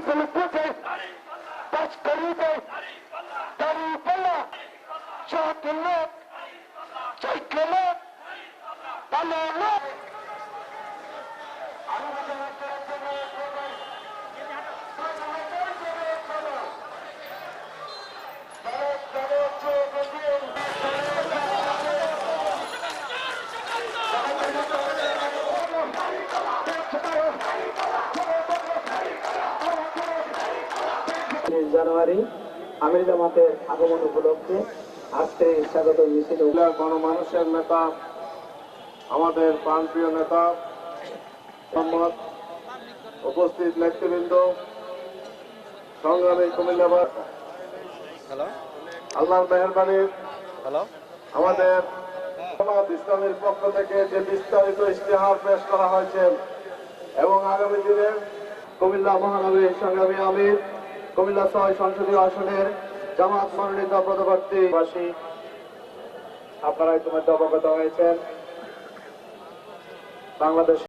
Gulupute, Bas Garube, Dari Pala, Shahadullah, Chaikala, Palala. জানুয়ারি আমির জামাতের আগমন উপলক্ষে আজকে স্বাগত মিছিল গণমানুষের নেতা, আমাদের প্রাণপ্রিয় নেতা মোহাম্মদ, উপস্থিত নেতৃবৃন্দ, সংগ্রামী কুমিল্লাবাদ, আল্লাহর মেহেরবানি আমাদের জামাত ইসলামের পক্ষ থেকে যে বিস্তারিত ইশতেহার পেশ করা হয়েছে এবং আগামী দিনে কুমিল্লা মহানগরীর সংগ্রামী আমির, কুমিল্লা ৬ সংসদীয় আসনের জামাত মনোনীত পদপ্রার্থী আপনারা ইতিমধ্যে অবগত হয়েছেন। বাংলাদেশ